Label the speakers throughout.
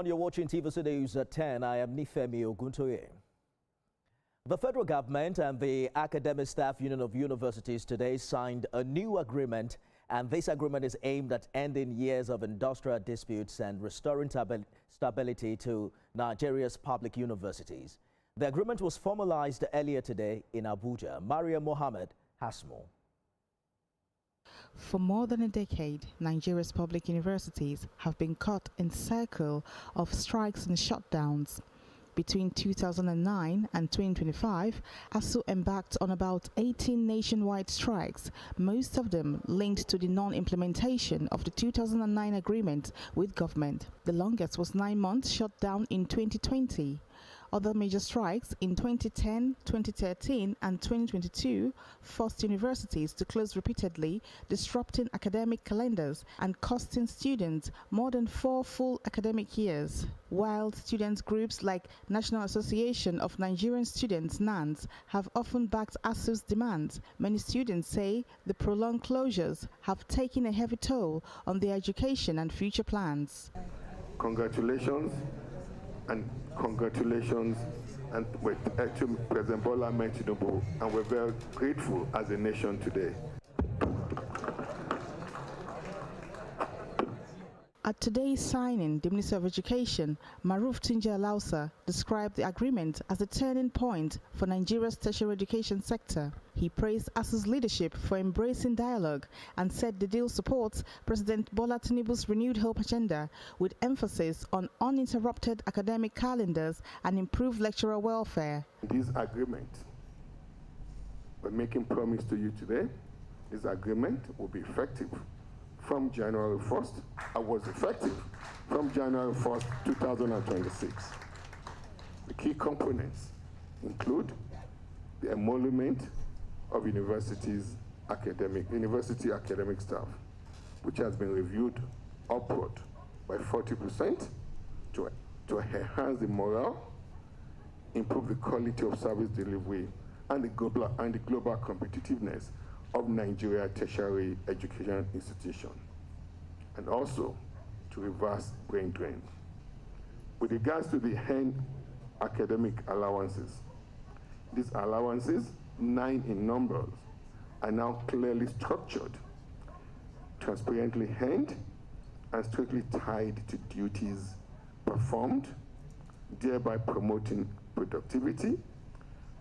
Speaker 1: You're watching TVC News at 10. I am Nifemi Oguntoye. The federal government and the Academic Staff Union of Universities today signed a new agreement, and this agreement is aimed at ending years of industrial disputes and restoring stability to Nigeria's public universities. The agreement was formalized earlier today in Abuja. Maria Mohammed has more.
Speaker 2: For more than a decade, Nigeria's public universities have been caught in a circle of strikes and shutdowns. Between 2009 and 2025, ASUU embarked on about 18 nationwide strikes, most of them linked to the non-implementation of the 2009 agreement with government. The longest was 9 months shut down in 2020. Other major strikes in 2010, 2013 and 2022 forced universities to close repeatedly, disrupting academic calendars and costing students more than 4 full academic years. While student groups like National Association of Nigerian Students (NANS) have often backed ASUU's demands, many students say the prolonged closures have taken a heavy toll on their education and future plans.
Speaker 3: Congratulations and with President Bola Ahmed Tinubu, and we're very grateful as a nation today.
Speaker 2: At today's signing, the Minister of Education, Maruf Tunji Alausa, described the agreement as a turning point for Nigeria's tertiary education sector. He praised ASUU's leadership for embracing dialogue and said the deal supports President Bola Tinubu's renewed hope agenda, with emphasis on uninterrupted academic calendars and improved lecturer welfare.
Speaker 3: This agreement, we're making promise to you today, this agreement will be effective from January 1st, and was effective from January 1st, 2026. The key components include the emolument of university academic staff, which has been reviewed upward by 40% to enhance the morale, improve the quality of service delivery, and the global competitiveness of Nigeria tertiary education institution, and also to reverse brain drain. With regards to the hand academic allowances, these allowances, 9 in numbers, are now clearly structured, transparently hand, and strictly tied to duties performed, thereby promoting productivity,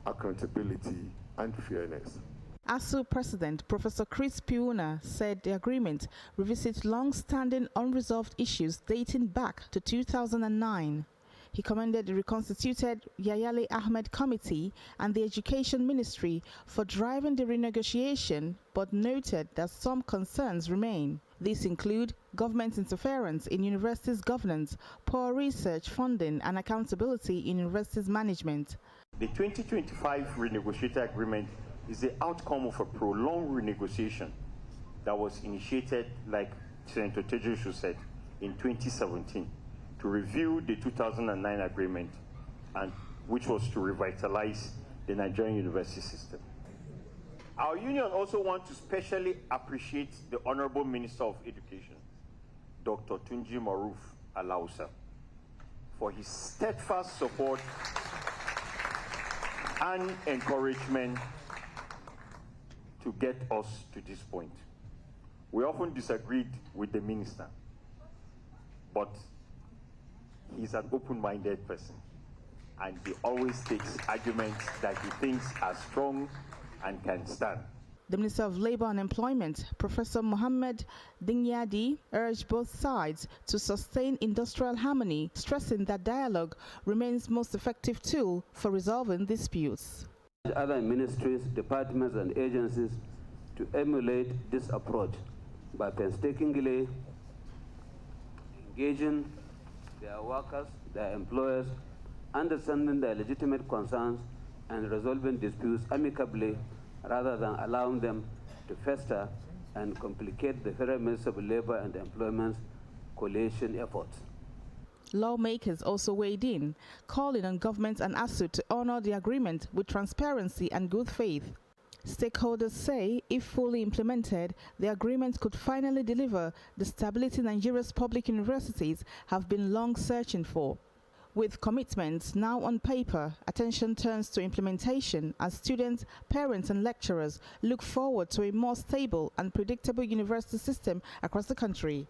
Speaker 3: accountability, and fairness.
Speaker 2: ASUU President Professor Chris Piuna said the agreement revisits long-standing unresolved issues dating back to 2009. He commended the reconstituted Yayale Ahmed Committee and the Education Ministry for driving the renegotiation, but noted that some concerns remain. These include government interference in universities' governance, poor research funding, and accountability in universities' management.
Speaker 4: The 2025 renegotiated agreement is the outcome of a prolonged renegotiation that was initiated, like Senator Tejusu said, in 2017 to review the 2009 agreement, and which was to revitalize the Nigerian university system. Our union also wants to specially appreciate the Honorable Minister of Education, Dr. Tunji Maruf Alausa, for his steadfast support and encouragement to get us to this point. We often disagreed with the minister, but he's an open-minded person, and he always takes arguments that he thinks are strong and can stand.
Speaker 2: The Minister of Labour and Employment, Professor Mohammed Dingyadi, urged both sides to sustain industrial harmony, stressing that dialogue remains most effective tool for resolving disputes.
Speaker 5: Other ministries, departments and agencies to emulate this approach by painstakingly engaging their workers, their employers, understanding their legitimate concerns and resolving disputes amicably rather than allowing them to fester and complicate the Federal Ministry of Labour and Employment's coalition efforts.
Speaker 2: Lawmakers also weighed in, calling on government and ASUU to honor the agreement with transparency and good faith. Stakeholders say if fully implemented, the agreement could finally deliver the stability Nigeria's public universities have been long searching for. With commitments now on paper, attention turns to implementation as students, parents and lecturers look forward to a more stable and predictable university system across the country.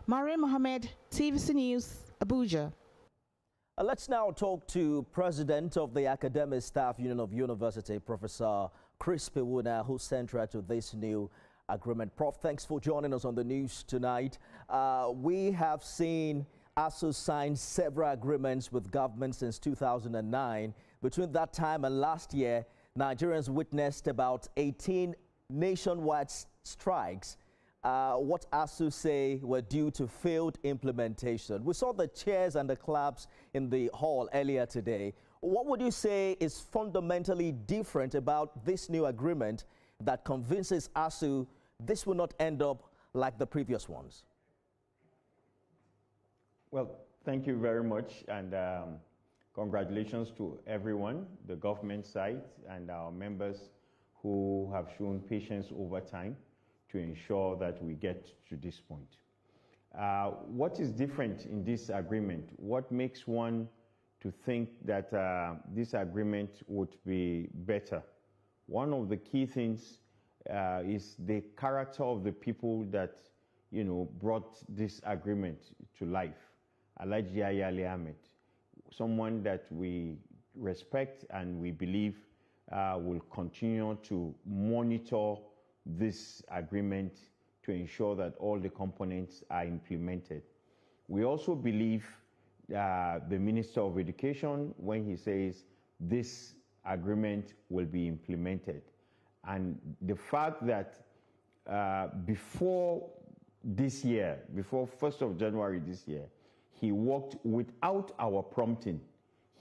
Speaker 2: Maria Mohammed, TVC News, Abuja.
Speaker 1: Let's now talk to President of the Academic Staff Union of University, Professor Chris Pewuna, who's central to this new agreement. Prof, thanks for joining us on the news tonight. We have seen ASUU sign several agreements with government since 2009. Between that time and last year, Nigerians witnessed about 18 nationwide strikes. What ASUU say were due to failed implementation. We saw the cheers and the claps in the hall earlier today. What would you say is fundamentally different about this new agreement that convinces ASUU this will not end up like the previous ones?
Speaker 6: Well, thank you very much, and congratulations to everyone, the government side and our members who have shown patience over time to ensure that we get to this point. What is different in this agreement? What makes one to think that this agreement would be better? One of the key things is the character of the people that, brought this agreement to life. Alhaji Yaya Ahmed, someone that we respect and we believe will continue to monitor this agreement to ensure that all the components are implemented. We also believe the Minister of Education when he says this agreement will be implemented. And the fact that before this year, before 1st of January this year, he worked without our prompting.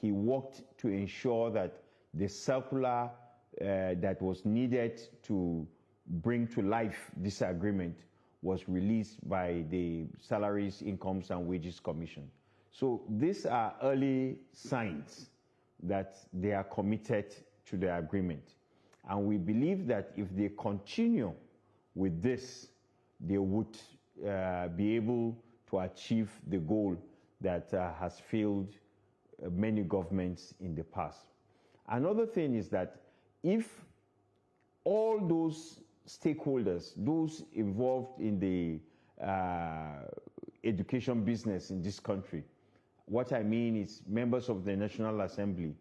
Speaker 6: He worked to ensure that the circular that was needed to bring to life this agreement was released by the Salaries, Incomes and Wages Commission. So these are early signs that they are committed to the agreement. And we believe that if they continue with this, they would be able to achieve the goal that has failed many governments in the past. Another thing is that if all those stakeholders, those involved in the education business in this country, what I mean is members of the National Assembly,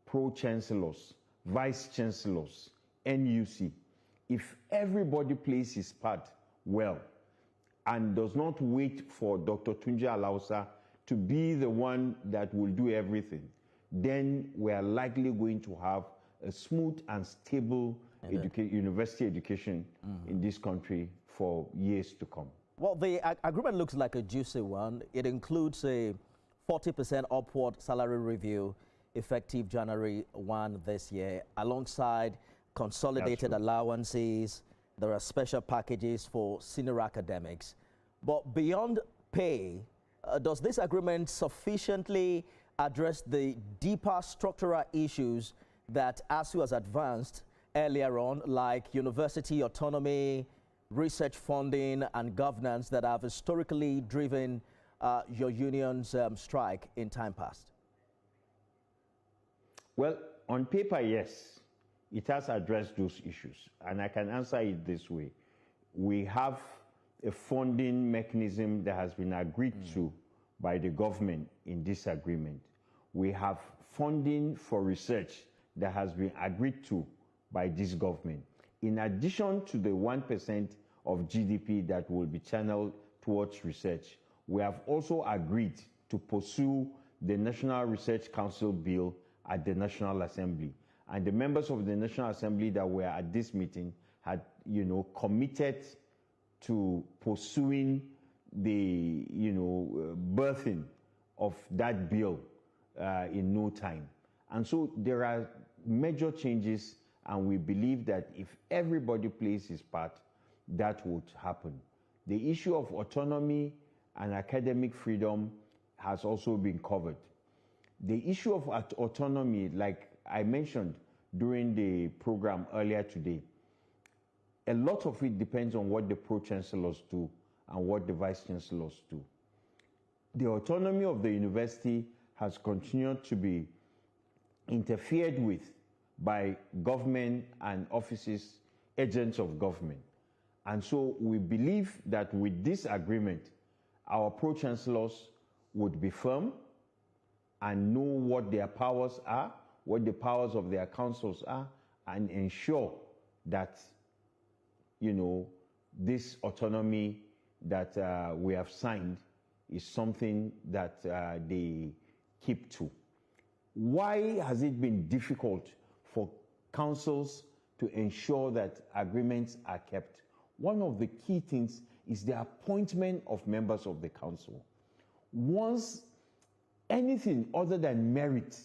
Speaker 6: pro-chancellors, vice-chancellors, NUC, if everybody plays his part well and does not wait for Dr. Tunji Alausa to be the one that will do everything, then we are likely going to have a smooth and stable university education in this country for years to come.
Speaker 1: Well, the agreement looks like a juicy one. It includes a 40% upward salary review effective January 1 this year, alongside consolidated allowances. There are special packages for senior academics. But beyond pay, does this agreement sufficiently address the deeper structural issues that ASUU has advanced earlier on, like university autonomy, research funding, and governance that have historically driven your union's strike in time past?
Speaker 6: Well, on paper, yes, it has addressed those issues. And I can answer it this way. We have a funding mechanism that has been agreed to by the government in this agreement. We have funding for research that has been agreed to by this government. In addition to the 1% of GDP that will be channeled towards research, we have also agreed to pursue the National Research Council bill at the National Assembly. And the members of the National Assembly that were at this meeting had, committed to pursuing the, birthing of that bill in no time. And so there are major changes, and we believe that if everybody plays his part, that would happen. The issue of autonomy and academic freedom has also been covered. The issue of autonomy, like I mentioned during the program earlier today, a lot of it depends on what the pro-chancellors do and what the vice-chancellors do. The autonomy of the university has continued to be interfered with by government and offices, agents of government. And so we believe that with this agreement, our pro-chancellors would be firm and know what their powers are, what the powers of their councils are, and ensure that, you know, this autonomy that we have signed is something that they keep to. Why has it been difficult for councils to ensure that agreements are kept? One of the key things is the appointment of members of the council. Once anything other than merit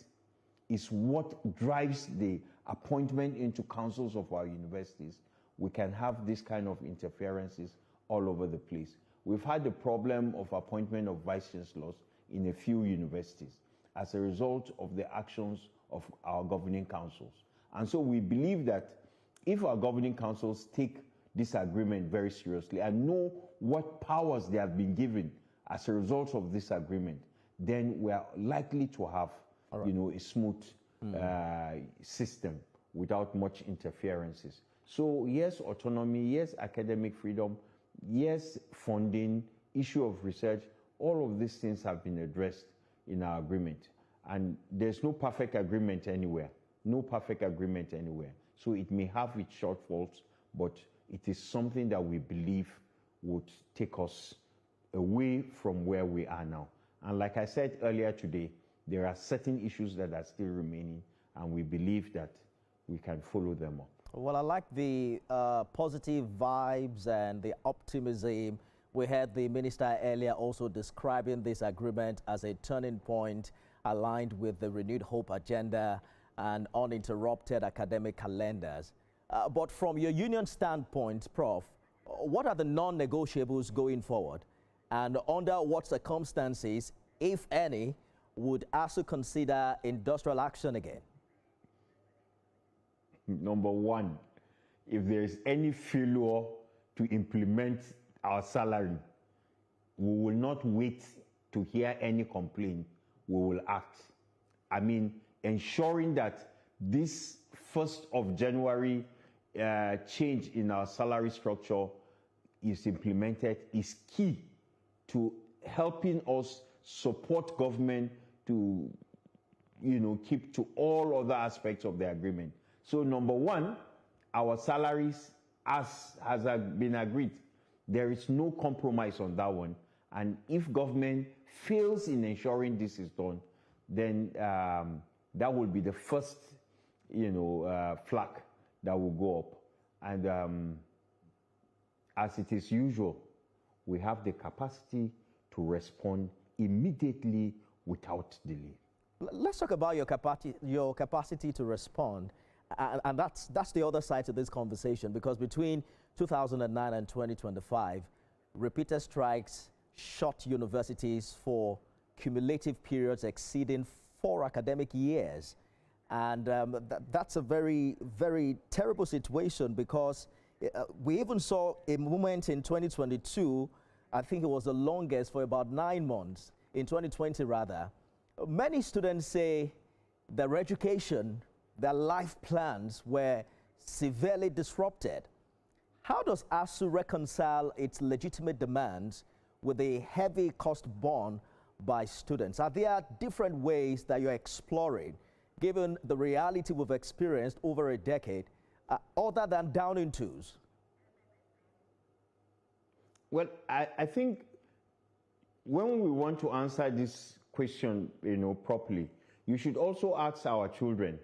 Speaker 6: is what drives the appointment into councils of our universities, we can have this kind of interferences all over the place. We've had the problem of appointment of vice-chancellors in a few universities as a result of the actions of our governing councils. And so we believe that if our governing councils take this agreement very seriously and know what powers they have been given as a result of this agreement, then we are likely to have, you know, a smooth system without much interferences. So yes, autonomy, yes, academic freedom, yes, funding, issue of research, all of these things have been addressed in our agreement. And there's no perfect agreement anywhere, no perfect agreement anywhere. So it may have its shortfalls, but it is something that we believe would take us away from where we are now. And like I said earlier today, there are certain issues that are still remaining, and we believe that we can follow them up.
Speaker 1: Well, I like the positive vibes and the optimism. We heard the minister earlier also describing this agreement as a turning point aligned with the renewed hope agenda and uninterrupted academic calendars. But from your union standpoint, Prof, what are the non-negotiables going forward? And under what circumstances, if any, would ASUU consider industrial action again?
Speaker 6: Number one, if there is any failure to implement our salary, we will not wait to hear any complaint. We will act. I mean, ensuring that this 1st of January change in our salary structure is implemented is key to helping us support government to, you know, keep to all other aspects of the agreement. So number one, our salaries, as has been agreed, there is no compromise on that one. And if government fails in ensuring this is done, then that will be the first, you know, flag that will go up. And as it is usual, we have the capacity to respond immediately without delay.
Speaker 1: Let's talk about your capacity to respond. And that's the other side to this conversation, because between 2009 and 2025, repeated strikes shut universities for cumulative periods exceeding 4 academic years. And that's a very, very terrible situation, because we even saw a moment in 2022, I think it was the longest, for about 9 months, in 2020 rather. Many students say their education, their life plans were severely disrupted. How does ASUU reconcile its legitimate demands with the heavy cost borne by students? Are there different ways that you're exploring, given the reality we've experienced over a decade, other than Downing tools?
Speaker 6: Well, I think when we want to answer this question, you know, properly, you should also ask our children,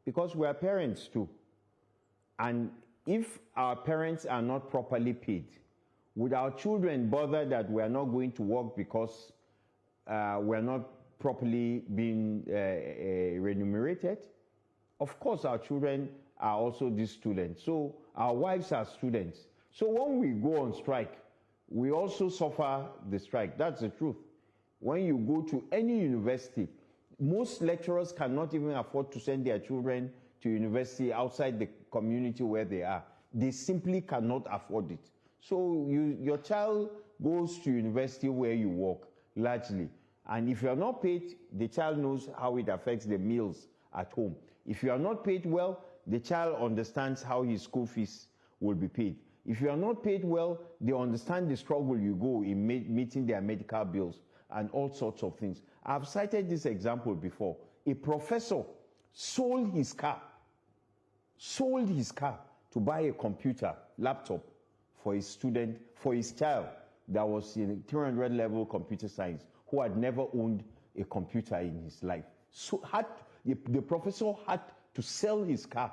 Speaker 6: because we are parents too. And if our parents are not properly paid, would our children bother that we are not going to work because we are not properly being remunerated? Of course, our children are also these students. So our wives are students. So when we go on strike, we also suffer the strike. That's the truth. When you go to any university, most lecturers cannot even afford to send their children to university outside the community where they are. They simply cannot afford it. So your child goes to university where you work, largely. And if you are not paid, the child knows how it affects the meals at home. If you are not paid well, the child understands how his school fees will be paid. If you are not paid well, they understand the struggle you go in meeting their medical bills and all sorts of things. I've cited this example before. A professor sold his car to buy a computer, laptop, for his student, for his child that was in 300 level computer science, who had never owned a computer in his life. So the professor had to sell his car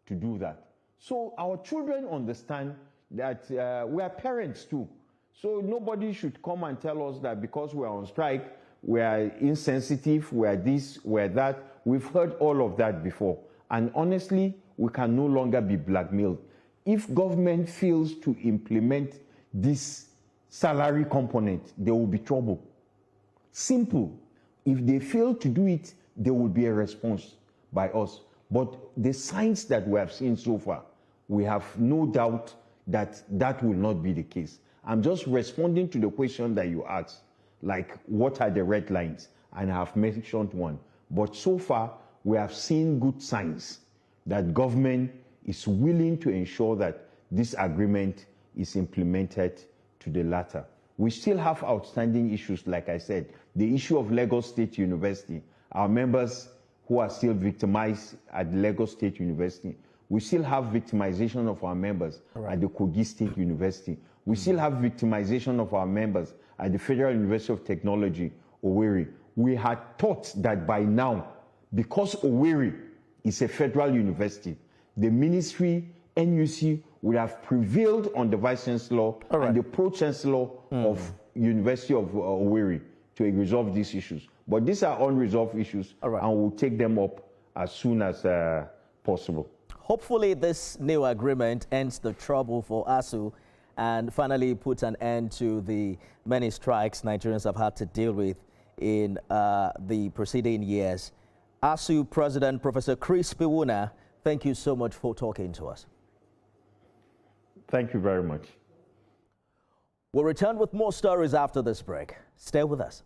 Speaker 6: to do that. So our children understand that we are parents too. So nobody should come and tell us that because we are on strike, we are insensitive, we are this, we are that. We've heard all of that before. And honestly, we can no longer be blackmailed. If government fails to implement this salary component, there will be trouble. Simple. If they fail to do it, there will be a response by us. But the signs that we have seen so far, we have no doubt that that will not be the case. I'm just responding to the question that you asked, like what are the red lines? And I have mentioned one. But so far, we have seen good signs that government is willing to ensure that this agreement is implemented to the latter. We still have outstanding issues, like I said. The issue of Lagos State University, our members who are still victimized at Lagos State University. We still have victimization of our members at the Kogi State University. We still have victimization of our members at the Federal University of Technology, Owerri. We had thought that by now, because Owerri is a federal university, the ministry, NUC, would have prevailed on the Vice Chancellor and the Pro-Chancellor of University of Owerri to resolve these issues. But these are unresolved issues, and we'll take them up as soon as possible.
Speaker 1: Hopefully this new agreement ends the trouble for ASUU and finally puts an end to the many strikes Nigerians have had to deal with in the preceding years. ASUU President Professor Chris Piwuna, thank you so much for talking to us.
Speaker 6: Thank you very much.
Speaker 1: We'll return with more stories after this break. Stay with us.